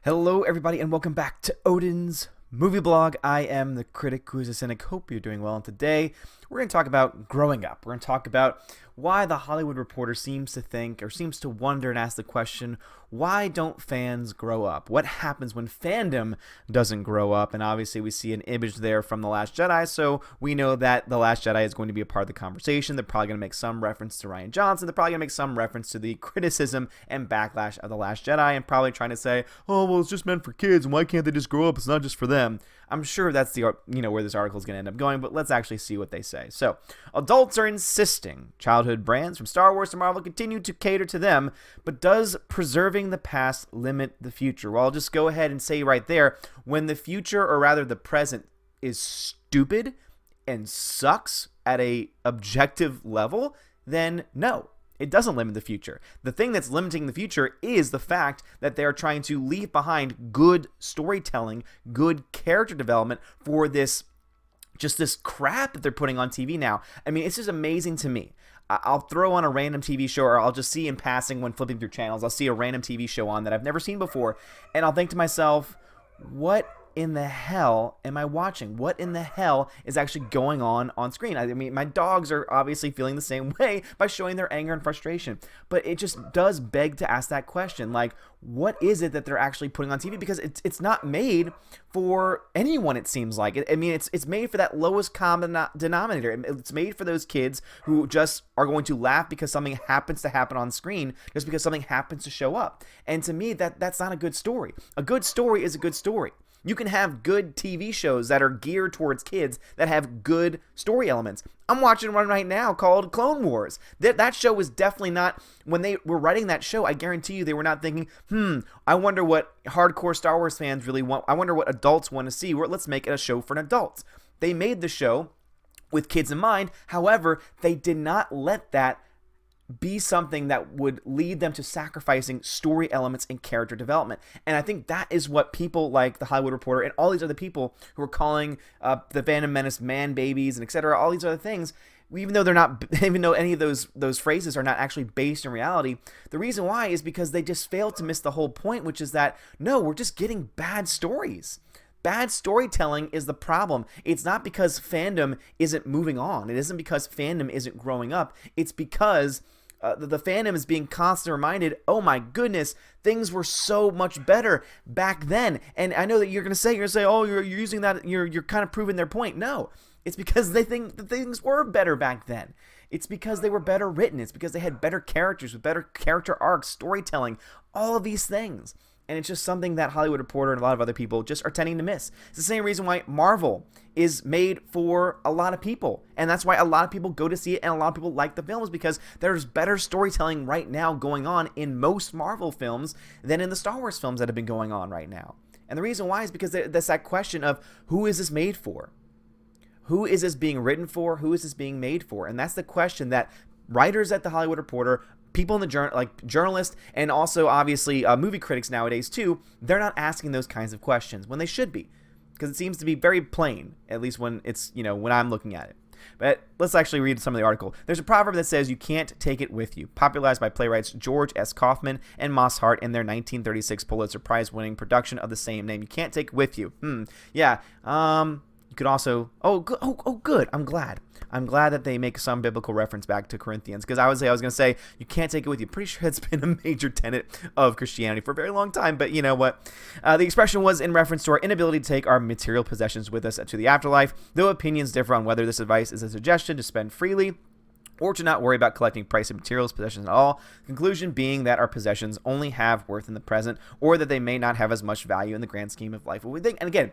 Hello, everybody, and welcome back to Odin's Movie Blog. I am the critic who is a cynic. Hope you're doing well. And today, we're going to talk about growing up. We're going to talk about why the Hollywood Reporter seems to think, or seems to wonder and ask the question, why don't fans grow up? What happens when fandom doesn't grow up? And obviously, we see an image there from The Last Jedi, so we know that The Last Jedi is going to be a part of the conversation. They're probably going to make some reference to Rian Johnson. They're probably going to make some reference to the criticism and backlash of The Last Jedi, and probably trying to say, oh, well, it's just meant for kids, and why can't they just grow up? It's not just for them. I'm sure that's the where this article is going to end up going, but let's actually see what they say. So, adults are insisting childhood brands from Star Wars to Marvel continue to cater to them, but does preserving the past limit the future? Well, I'll just go ahead and say right there, when the future, or rather the present, is stupid and sucks at a objective level, then no. It doesn't limit the future. The thing that's limiting the future is the fact that they're trying to leave behind good storytelling, good character development for this crap that they're putting on TV now. I mean, it's just amazing to me. I'll throw on a random TV show, or I'll just see in passing when flipping through channels, I'll see a random TV show on that I've never seen before, and I'll think to myself, what in the hell am I watching? What in the hell is actually going on screen? I mean, my dogs are obviously feeling the same way by showing their anger and frustration, but it just does beg to ask that question, like, what is it that they're actually putting on TV? Because it's not made for anyone, it seems like. I mean, it's made for that lowest common denominator. It's made for those kids who just are going to laugh because something happens to happen on screen, just because something happens to show up. And to me, that's not a good story. A good story is a good story. You can have good TV shows that are geared towards kids that have good story elements. I'm watching one right now called Clone Wars. That show was definitely not, when they were writing that show, I guarantee you they were not thinking, I wonder what hardcore Star Wars fans really want. I wonder what adults want to see. Let's make it a show for adults. They made the show with kids in mind. However, they did not let that be something that would lead them to sacrificing story elements and character development. And I think that is what people like The Hollywood Reporter and all these other people who are calling the Phantom Menace man babies and etc., all these other things, even though they're not, even though any of those phrases are not actually based in reality, the reason why is because they just fail to miss the whole point, which is that, no, we're just getting bad stories. Bad storytelling is the problem. It's not because fandom isn't moving on. It isn't because fandom isn't growing up. It's because the fandom is being constantly reminded, oh my goodness, things were so much better back then. And I know that you're going to say, oh, you're using that, you're kind of proving their point. No, it's because they think that things were better back then. It's because they were better written. It's because they had better characters with better character arcs, storytelling, all of these things. And it's just something that Hollywood Reporter and a lot of other people just are tending to miss. It's the same reason why Marvel is made for a lot of people. And that's why a lot of people go to see it and a lot of people like the films, because there's better storytelling right now going on in most Marvel films than in the Star Wars films that have been going on right now. And the reason why is because that's that question of, who is this made for? Who is this being written for? Who is this being made for? And that's the question that writers at The Hollywood Reporter, people in the journalists, and also obviously movie critics nowadays too, they're not asking those kinds of questions when they should be, because it seems to be very plain, at least when it's, when I'm looking at it. But let's actually read some of the article. There's a proverb that says, you can't take it with you, popularized by playwrights George S. Kaufman and Moss Hart in their 1936 Pulitzer Prize winning production of the same name. You can't take it with you. Yeah. You could also, good. I'm glad that they make some biblical reference back to Corinthians, because I was going to say, you can't take it with you. Pretty sure it's been a major tenet of Christianity for a very long time, but you know what? The expression was in reference to our inability to take our material possessions with us to the afterlife, though opinions differ on whether this advice is a suggestion to spend freely or to not worry about collecting pricey materials possessions at all. The conclusion being that our possessions only have worth in the present, or that they may not have as much value in the grand scheme of life. And again,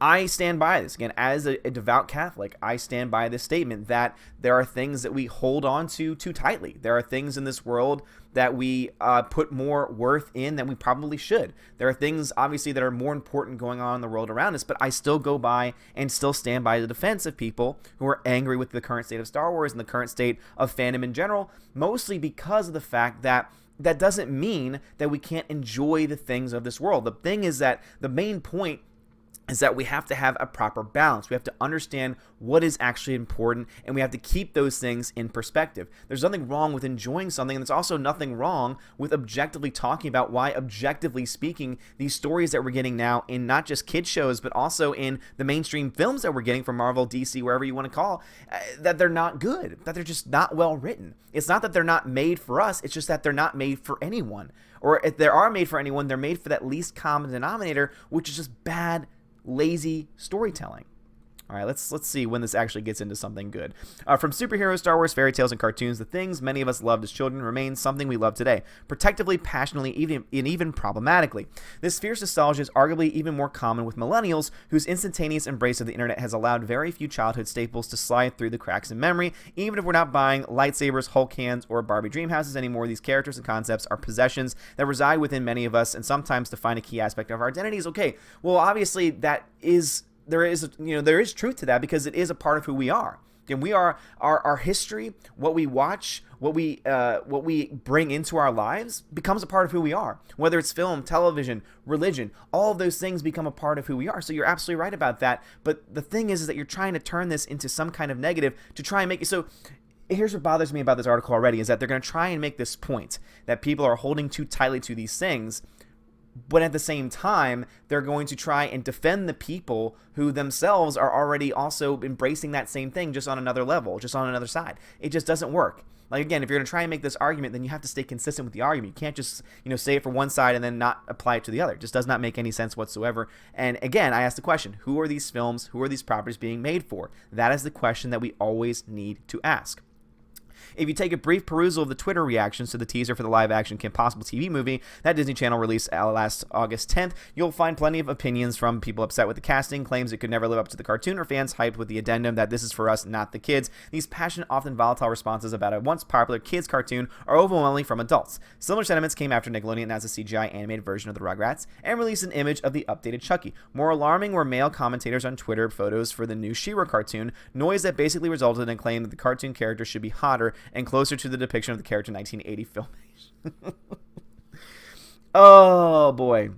I stand by this. Again, as a devout Catholic, I stand by this statement that there are things that we hold on to too tightly. There are things in this world that we put more worth in than we probably should. There are things, obviously, that are more important going on in the world around us, but I still go by and still stand by the defense of people who are angry with the current state of Star Wars and the current state of fandom in general, mostly because of the fact that that doesn't mean that we can't enjoy the things of this world. The thing is that the main point is that we have to have a proper balance. We have to understand what is actually important, and we have to keep those things in perspective. There's nothing wrong with enjoying something, and there's also nothing wrong with objectively talking about why, objectively speaking, these stories that we're getting now in not just kid shows, but also in the mainstream films that we're getting from Marvel, DC, wherever you want to call, that they're not good, that they're just not well written. It's not that they're not made for us, it's just that they're not made for anyone. Or if they are made for anyone, they're made for that least common denominator, which is just bad, lazy storytelling. All right, let's see when this actually gets into something good. From superheroes, Star Wars, fairy tales, and cartoons, the things many of us loved as children remain something we love today, protectively, passionately, even problematically. This fierce nostalgia is arguably even more common with millennials, whose instantaneous embrace of the internet has allowed very few childhood staples to slide through the cracks in memory. Even if we're not buying lightsabers, Hulk hands, or Barbie dream houses anymore, these characters and concepts are possessions that reside within many of us and sometimes define a key aspect of our identities. Okay, well, obviously that is... there is truth to that, because it is a part of who we are. And we are our history, what we watch, what we bring into our lives becomes a part of who we are. Whether it's film, television, religion, all of those things become a part of who we are. So you're absolutely right about that. But the thing is that you're trying to turn this into some kind of negative to try and make it so. Here's what bothers me about this article already, is that they're going to try and make this point that people are holding too tightly to these things. But at the same time, they're going to try and defend the people who themselves are already also embracing that same thing, just on another level, just on another side. It just doesn't work. Like, again, if you're going to try and make this argument, then you have to stay consistent with the argument. You can't just, say it for one side and then not apply it to the other. It just does not make any sense whatsoever. And again, I ask the question, who are these films, who are these properties being made for? That is the question that we always need to ask. If you take a brief perusal of the Twitter reactions to the teaser for the live-action Kim Possible TV movie that Disney Channel released last August 10th, you'll find plenty of opinions from people upset with the casting, claims it could never live up to the cartoon, or fans hyped with the addendum that this is for us, not the kids. These passionate, often volatile responses about a once popular kids cartoon are overwhelmingly from adults. Similar sentiments came after Nickelodeon announced a CGI animated version of the Rugrats and released an image of the updated Chucky. More alarming were male commentators on Twitter photos for the new She-Ra cartoon, noise that basically resulted in a claim that the cartoon character should be hotter and closer to the depiction of the character in 1980 filmation. Oh boy,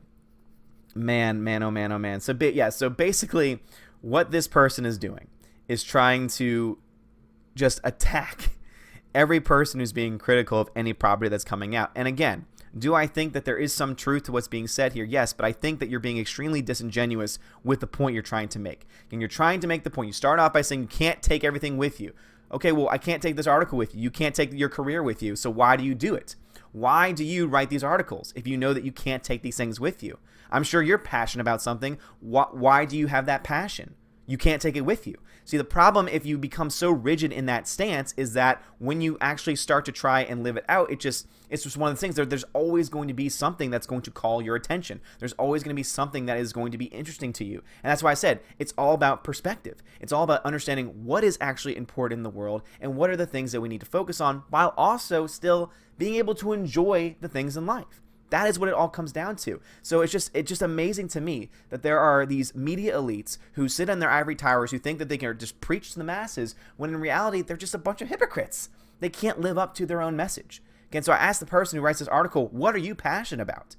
man, oh man, oh man. So basically, what this person is doing is trying to just attack every person who's being critical of any property that's coming out. And again, do I think that there is some truth to what's being said here? Yes, but I think that you're being extremely disingenuous with the point you're trying to make. And you're trying to make the point. You start off by saying you can't take everything with you. Okay, well, I can't take this article with you. You can't take your career with you. So why do you do it? Why do you write these articles if you know that you can't take these things with you? I'm sure you're passionate about something. Why do you have that passion? You can't take it with you. See, the problem if you become so rigid in that stance is that when you actually start to try and live it out, it's just one of the things. There's always going to be something that's going to call your attention. There's always going to be something that is going to be interesting to you. And that's why I said it's all about perspective. It's all about understanding what is actually important in the world and what are the things that we need to focus on while also still being able to enjoy the things in life. That is what it all comes down to. So it's just amazing to me that there are these media elites who sit on their ivory towers who think that they can just preach to the masses when in reality they're just a bunch of hypocrites. They can't live up to their own message. Again, so I asked the person who writes this article, what are you passionate about?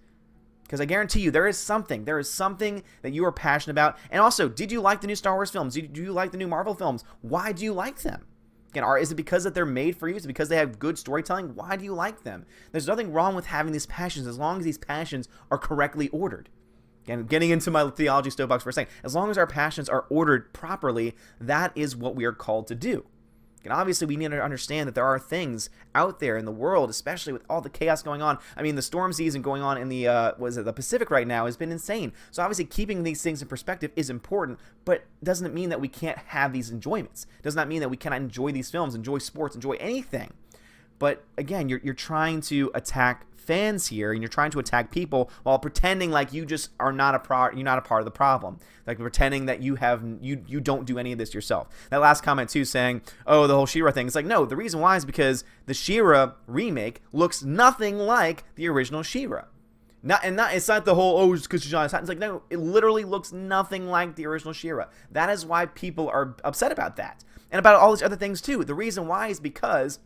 Because I guarantee you there is something that you are passionate about. And also, did you like the new Star Wars films? Do you like the new Marvel films? Why do you like them? Again, is it because that they're made for you? Is it because they have good storytelling? Why do you like them? There's nothing wrong with having these passions as long as these passions are correctly ordered. Again, getting into my theology soapbox for a second. As long as our passions are ordered properly, that is what we are called to do. And obviously, we need to understand that there are things out there in the world, especially with all the chaos going on. I mean, the storm season going on in the Pacific right now has been insane. So obviously, keeping these things in perspective is important, but doesn't mean that we can't have these enjoyments. Does not mean that we cannot enjoy these films, enjoy sports, enjoy anything. But again, you're trying to attack fans here, and you're trying to attack people while pretending like you just are not you're not a part of the problem, like pretending that you don't do any of this yourself. That last comment too, saying, "Oh, the whole She-Ra thing." It's like, no, the reason why is because the She-Ra remake looks nothing like the original She-Ra. It's not the whole, oh, it's because she's on his hat. It's like, no, it literally looks nothing like the original She-Ra. That is why people are upset about that, and about all these other things too. The reason why is because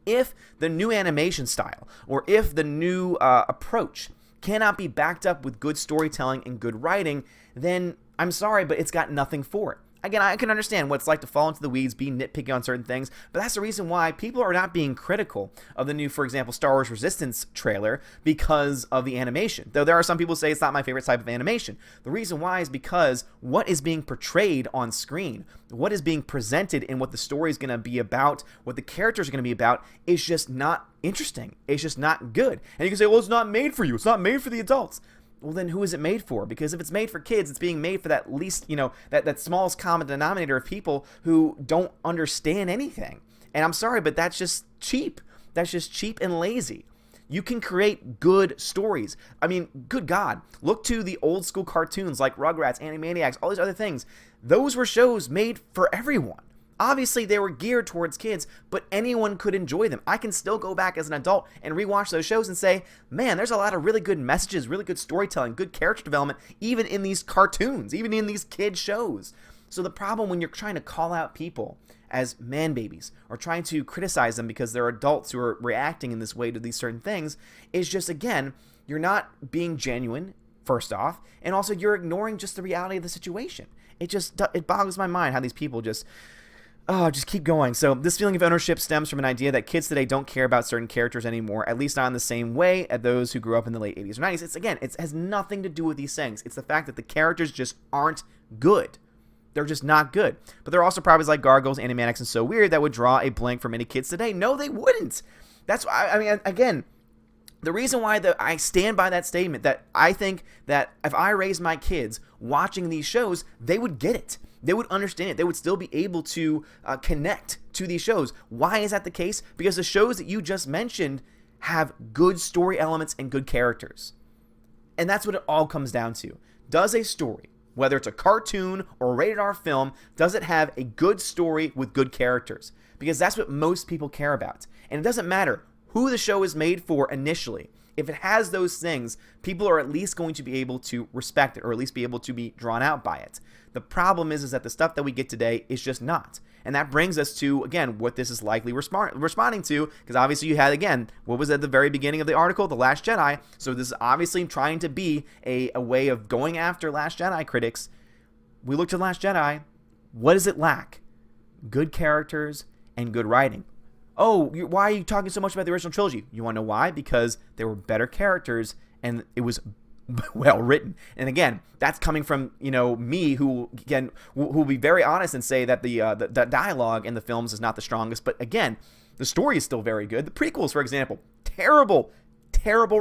if the new animation style or if the new approach cannot be backed up with good storytelling and good writing, then I'm sorry, but it's got nothing for it. Again, I can understand what it's like to fall into the weeds, be nitpicky on certain things, but that's the reason why people are not being critical of the new, for example, Star Wars Resistance trailer because of the animation. Though there are some people who say it's not my favorite type of animation. The reason why is because what is being portrayed on screen, what is being presented and what the story is going to be about, what the characters are going to be about, is just not interesting. It's just not good. And you can say, well, it's not made for you. It's not made for the adults. Well, then who is it made for? Because if it's made for kids, it's being made for that least, that smallest common denominator of people who don't understand anything. And I'm sorry, but that's just cheap. That's just cheap and lazy. You can create good stories. I mean, good God. Look to the old school cartoons like Rugrats, Animaniacs, all these other things. Those were shows made for everyone. Obviously, they were geared towards kids, but anyone could enjoy them. I can still go back as an adult and rewatch those shows and say, man, there's a lot of really good messages, really good storytelling, good character development, even in these cartoons, even in these kid shows. So the problem when you're trying to call out people as man babies or trying to criticize them because they're adults who are reacting in this way to these certain things is just, again, you're not being genuine, first off, and also you're ignoring just the reality of the situation. It boggles my mind how these people just keep going. So this feeling of ownership stems from an idea that kids today don't care about certain characters anymore, at least not in the same way as those who grew up in the late 80s or 90s. It has nothing to do with these things. It's the fact that the characters just aren't good. They're just not good. But there are also properties like Gargoyles, Animaniacs, and So Weird that would draw a blank for many kids today. No, they wouldn't. That's why, I mean, again, the reason why I stand by that statement, that I think that if I raised my kids watching these shows, they would get it. They would understand it. They would still be able to connect to these shows. Why is that the case? Because the shows that you just mentioned have good story elements and good characters. And that's what it all comes down to. Does a story, whether it's a cartoon or a rated R film, does it have a good story with good characters? Because that's what most people care about. And it doesn't matter who the show is made for initially. If it has those things, people are at least going to be able to respect it or at least be able to be drawn out by it. The problem is that the stuff that we get today is just not. And that brings us to, again, what this is likely responding to, because obviously you had, again, what was at the very beginning of the article, The Last Jedi. So this is obviously trying to be a way of going after Last Jedi critics. We look to The Last Jedi. What does it lack? Good characters and good writing. Oh, why are you talking so much about the original trilogy? You want to know why? Because there were better characters and it was well written. And again, that's coming from, me, who, again, will be very honest and say that the dialogue in the films is not the strongest. But again, the story is still very good. The prequels, for example, terrible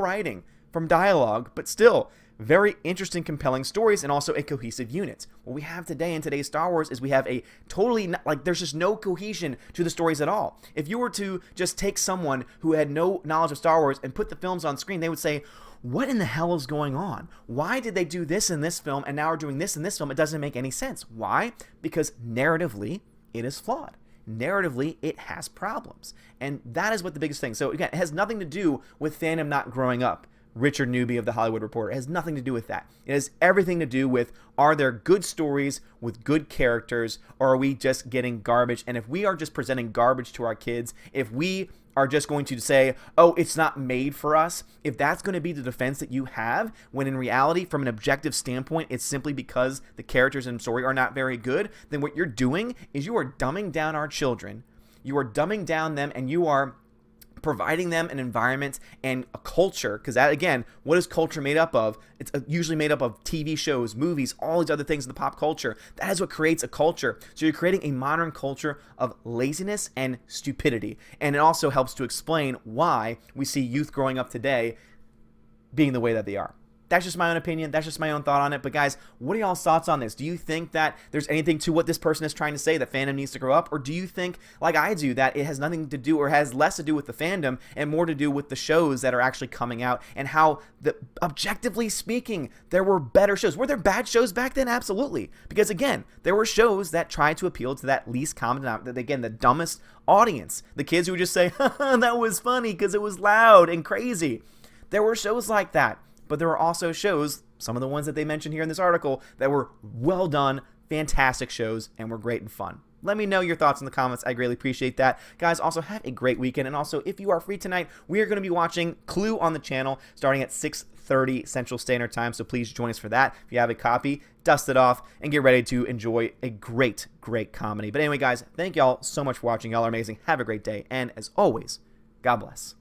writing from dialogue, but still very interesting, compelling stories, and also a cohesive unit. What we have today in today's Star Wars is we have a totally, there's just no cohesion to the stories at all. If you were to just take someone who had no knowledge of Star Wars and put the films on screen, they would say, what in the hell is going on? Why did they do this in this film and now we're doing this in this film? It doesn't make any sense. Why? Because narratively, it is flawed. Narratively, it has problems. And that is what the biggest thing. So again, it has nothing to do with fandom not growing up. Richard Newby of The Hollywood Reporter. It has nothing to do with that. It has everything to do with, are there good stories with good characters, or are we just getting garbage? And if we are just presenting garbage to our kids, if we are just going to say, oh, it's not made for us, if that's going to be the defense that you have, when in reality, from an objective standpoint, it's simply because the characters in the story are not very good, then what you're doing is you are dumbing down our children. You are dumbing down them, and you are providing them an environment and a culture, because that, again, what is culture made up of? It's usually made up of TV shows, movies, all these other things in the pop culture. That is what creates a culture. So you're creating a modern culture of laziness and stupidity. And it also helps to explain why we see youth growing up today being the way that they are. That's just my own opinion. That's just my own thought on it. But guys, what are y'all's thoughts on this? Do you think that there's anything to what this person is trying to say, that fandom needs to grow up? Or do you think, like I do, that it has nothing to do, or has less to do with the fandom and more to do with the shows that are actually coming out, and how, objectively speaking, there were better shows? Were there bad shows back then? Absolutely. Because again, there were shows that tried to appeal to that least common denominator, again, the dumbest audience. The kids who would just say, haha, that was funny because it was loud and crazy. There were shows like that. But there were also shows, some of the ones that they mentioned here in this article, that were well done, fantastic shows, and were great and fun. let me know your thoughts in the comments. I greatly appreciate that. Guys, also have a great weekend. And also, if you are free tonight, we are going to be watching Clue on the channel starting at 6:30 Central Standard Time. So please join us for that. If you have a copy, dust it off and get ready to enjoy a great, great comedy. But anyway, guys, thank y'all so much for watching. Y'all are amazing. Have a great day. And as always, God bless.